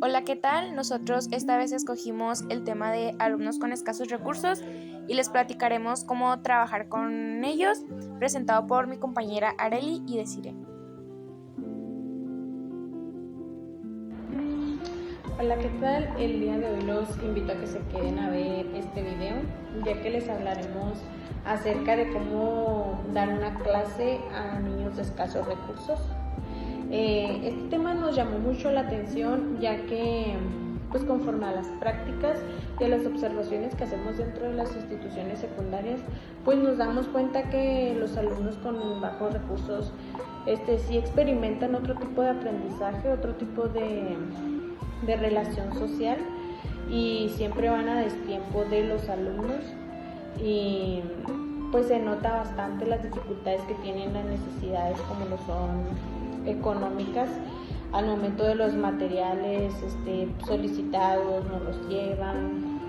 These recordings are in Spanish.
Hola, ¿qué tal? Nosotros esta vez escogimos el tema de alumnos con escasos recursos y les platicaremos cómo trabajar con ellos, presentado por mi compañera Areli y Desire. Hola, ¿qué tal? El día de hoy los invito a que se queden a ver este video, ya que les hablaremos acerca de cómo dar una clase a niños de escasos recursos. Este tema nos llamó mucho la atención, ya que pues conforme a las prácticas y a las observaciones que hacemos dentro de las instituciones secundarias, pues nos damos cuenta que los alumnos con bajos recursos sí experimentan otro tipo de aprendizaje, otro tipo de relación social, y siempre van a destiempo de los alumnos, y pues se nota bastante las dificultades que tienen, las necesidades como lo son económicas. Al momento de los materiales solicitados no los llevan,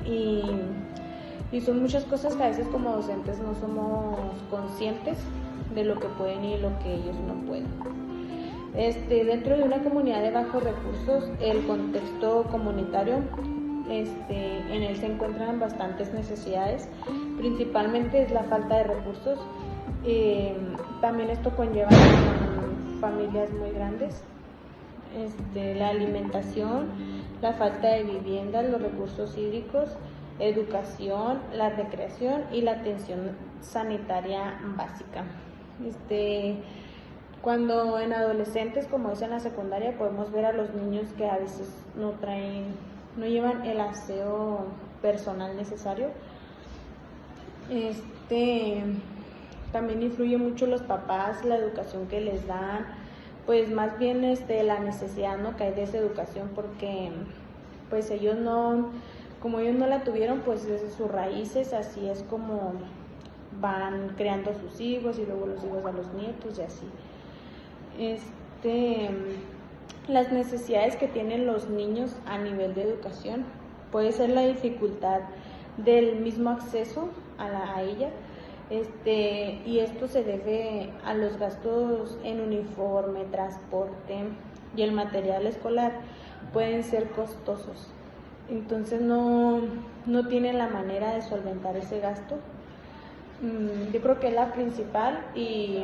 y son muchas cosas que a veces como docentes no somos conscientes de lo que pueden y lo que ellos no pueden. Dentro de una comunidad de bajos recursos, el contexto comunitario, en él se encuentran bastantes necesidades, principalmente es la falta de recursos. También esto conlleva familias muy grandes, la alimentación, la falta de vivienda, los recursos hídricos, educación, la recreación y la atención sanitaria básica. Cuando en adolescentes, como es en la secundaria, podemos ver a los niños que a veces no llevan el aseo personal necesario. También influye mucho los papás, la educación que les dan, pues más bien la necesidad, ¿no?, que hay de esa educación, porque pues como ellos no la tuvieron, pues desde sus raíces así es como van creando a sus hijos y luego los hijos a los nietos y así. Las necesidades que tienen los niños a nivel de educación puede ser la dificultad del mismo acceso a ella, y esto se debe a los gastos en uniforme, transporte y el material escolar pueden ser costosos, entonces no tienen la manera de solventar ese gasto. Yo creo que es la principal, y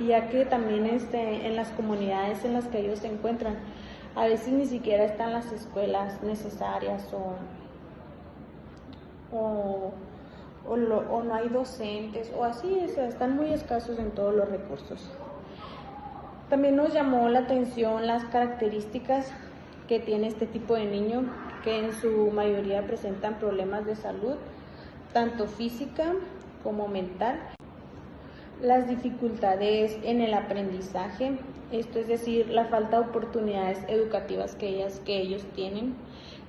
ya que también en las comunidades en las que ellos se encuentran, a veces ni siquiera están las escuelas necesarias o no hay docentes o así, están muy escasos en todos los recursos. También nos llamó la atención las características que tiene este tipo de niño, que en su mayoría presentan problemas de salud, tanto física como mental. Las dificultades en el aprendizaje, esto es decir, la falta de oportunidades educativas que ellos tienen,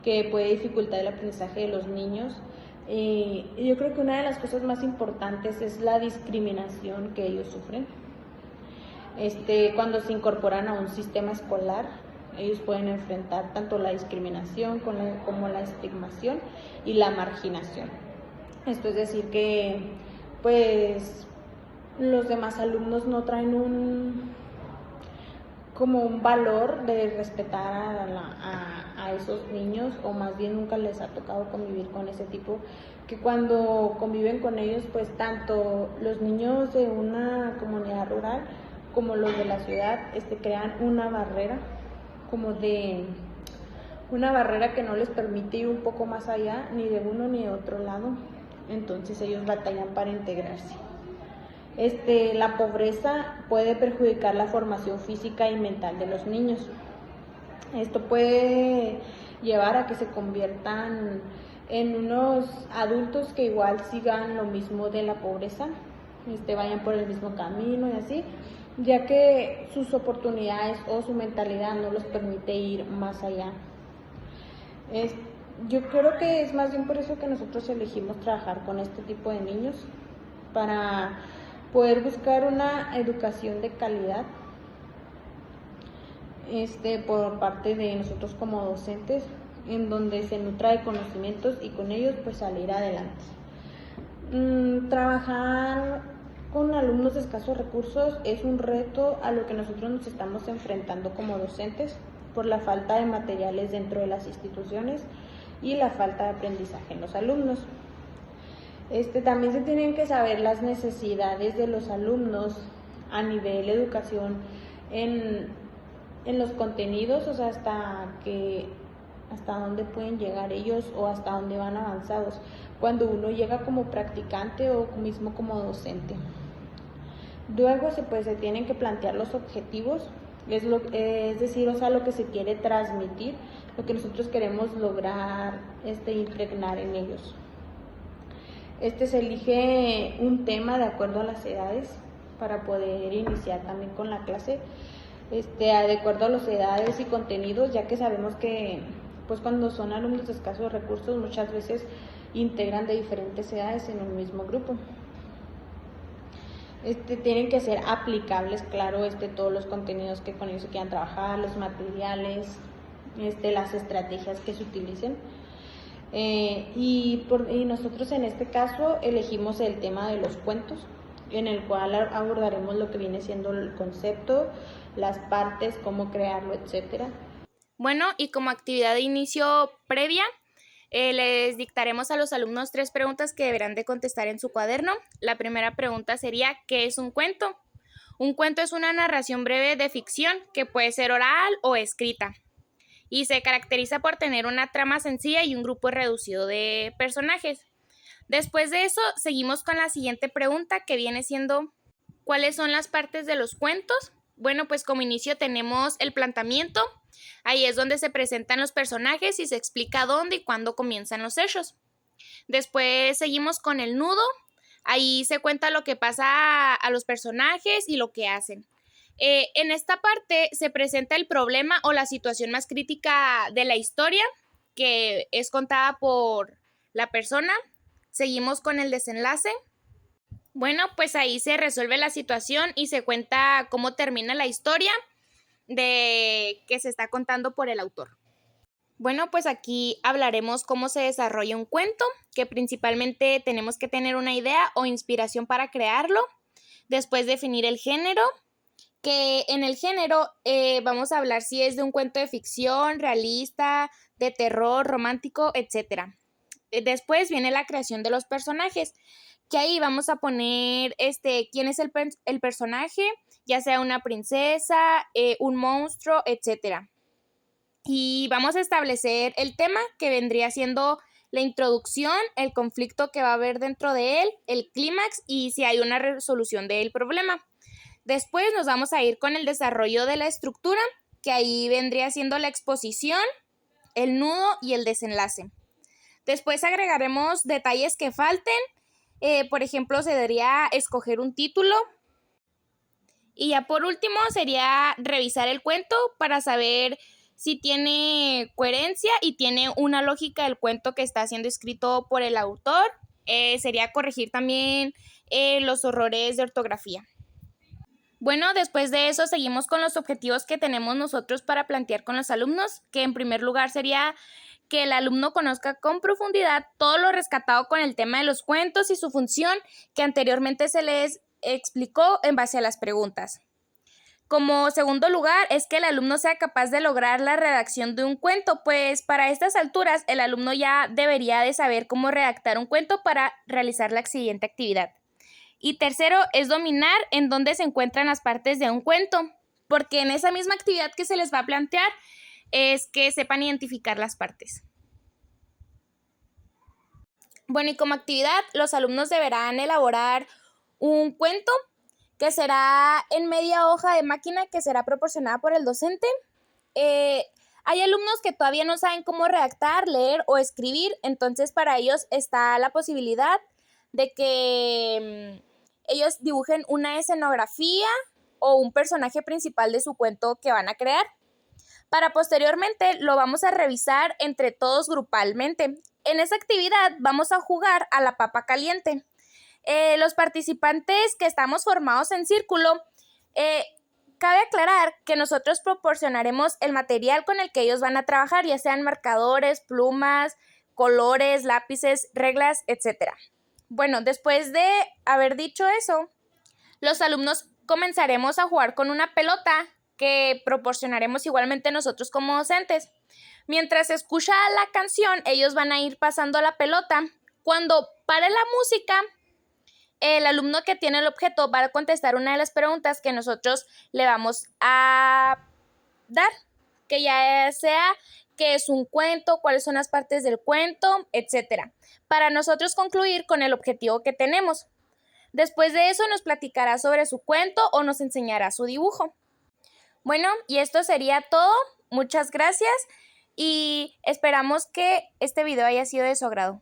que puede dificultar el aprendizaje de los niños. Yo creo que una de las cosas más importantes es la discriminación que ellos sufren. Cuando se incorporan a un sistema escolar, ellos pueden enfrentar tanto la discriminación como la estigmación y la marginación. Esto es decir que pues los demás alumnos no traen un valor de respetar a esos niños, o más bien nunca les ha tocado convivir con ese tipo, que cuando conviven con ellos, pues tanto los niños de una comunidad rural como los de la ciudad crean una barrera que no les permite ir un poco más allá, ni de uno ni de otro lado. Entonces ellos batallan para integrarse. La pobreza puede perjudicar la formación física y mental de los niños. Esto puede llevar a que se conviertan en unos adultos que igual sigan lo mismo de la pobreza, vayan por el mismo camino y así, ya que sus oportunidades o su mentalidad no los permite ir más allá. Yo creo que es más bien por eso que nosotros elegimos trabajar con este tipo de niños, para poder buscar una educación de calidad por parte de nosotros como docentes, en donde se nutra de conocimientos y con ellos pues salir adelante. Trabajar con alumnos de escasos recursos es un reto a lo que nosotros nos estamos enfrentando como docentes, por la falta de materiales dentro de las instituciones y la falta de aprendizaje en los alumnos. También se tienen que saber las necesidades de los alumnos a nivel educación en los contenidos, o sea, hasta dónde pueden llegar ellos o hasta dónde van avanzados cuando uno llega como practicante o mismo como docente. Luego se tienen que plantear los objetivos, es decir, o sea, lo que se quiere transmitir, lo que nosotros queremos lograr impregnar en ellos. Se elige un tema de acuerdo a las edades para poder iniciar también con la clase, de acuerdo a las edades y contenidos, ya que sabemos que pues cuando son alumnos de escasos recursos muchas veces integran de diferentes edades en un mismo grupo. Tienen que ser aplicables, claro, todos los contenidos que con ellos se quieran trabajar, los materiales, las estrategias que se utilicen. Y nosotros en este caso elegimos el tema de los cuentos, en el cual abordaremos lo que viene siendo el concepto, las partes, cómo crearlo, etcétera. Bueno, y como actividad de inicio previa, les dictaremos a los alumnos 3 preguntas que deberán de contestar en su cuaderno. La primera pregunta sería, ¿qué es un cuento? Un cuento es una narración breve de ficción que puede ser oral o escrita y se caracteriza por tener una trama sencilla y un grupo reducido de personajes. Después de eso, seguimos con la siguiente pregunta, que viene siendo, ¿cuáles son las partes de los cuentos? Bueno, pues como inicio tenemos el planteamiento. Ahí es donde se presentan los personajes y se explica dónde y cuándo comienzan los hechos. Después seguimos con el nudo. Ahí se cuenta lo que pasa a los personajes y lo que hacen. En esta parte se presenta el problema o la situación más crítica de la historia, que es contada por la persona. Seguimos con el desenlace. Bueno, pues ahí se resuelve la situación y se cuenta cómo termina la historia de que se está contando por el autor. Bueno, pues aquí hablaremos cómo se desarrolla un cuento, que principalmente tenemos que tener una idea o inspiración para crearlo. Después definir el género, que en el género vamos a hablar si es de un cuento de ficción, realista, de terror, romántico, etc. Después viene la creación de los personajes, que ahí vamos a poner quién es el personaje, ya sea una princesa, un monstruo, etc. Y vamos a establecer el tema, que vendría siendo la introducción, el conflicto que va a haber dentro de él, el clímax y si hay una resolución del problema. Después nos vamos a ir con el desarrollo de la estructura, que ahí vendría siendo la exposición, el nudo y el desenlace. Después agregaremos detalles que falten. Por ejemplo, se debería escoger un título. Y ya por último sería revisar el cuento para saber si tiene coherencia y tiene una lógica el cuento que está siendo escrito por el autor. Sería corregir también los errores de ortografía. Bueno, después de eso seguimos con los objetivos que tenemos nosotros para plantear con los alumnos, que en primer lugar sería que el alumno conozca con profundidad todo lo rescatado con el tema de los cuentos y su función, que anteriormente se les explicó en base a las preguntas. Como segundo lugar, es que el alumno sea capaz de lograr la redacción de un cuento, pues para estas alturas el alumno ya debería de saber cómo redactar un cuento para realizar la siguiente actividad. Y tercero, es dominar en dónde se encuentran las partes de un cuento, porque en esa misma actividad que se les va a plantear es que sepan identificar las partes. Bueno, y como actividad, los alumnos deberán elaborar un cuento que será en media hoja de máquina que será proporcionada por el docente. Hay alumnos que todavía no saben cómo redactar, leer o escribir, entonces para ellos está la posibilidad de que ellos dibujen una escenografía o un personaje principal de su cuento que van a crear. Para posteriormente lo vamos a revisar entre todos grupalmente. En esa actividad vamos a jugar a la papa caliente. Los participantes que estamos formados en círculo, cabe aclarar que nosotros proporcionaremos el material con el que ellos van a trabajar, ya sean marcadores, plumas, colores, lápices, reglas, etc. Bueno, después de haber dicho eso, los alumnos comenzaremos a jugar con una pelota que proporcionaremos igualmente nosotros como docentes. Mientras se escucha la canción, ellos van a ir pasando la pelota. Cuando pare la música, el alumno que tiene el objeto va a contestar una de las preguntas que nosotros le vamos a dar, que ya sea qué es un cuento, cuáles son las partes del cuento, etcétera, para nosotros concluir con el objetivo que tenemos. Después de eso nos platicará sobre su cuento o nos enseñará su dibujo. Bueno, y esto sería todo. Muchas gracias y esperamos que este video haya sido de su agrado.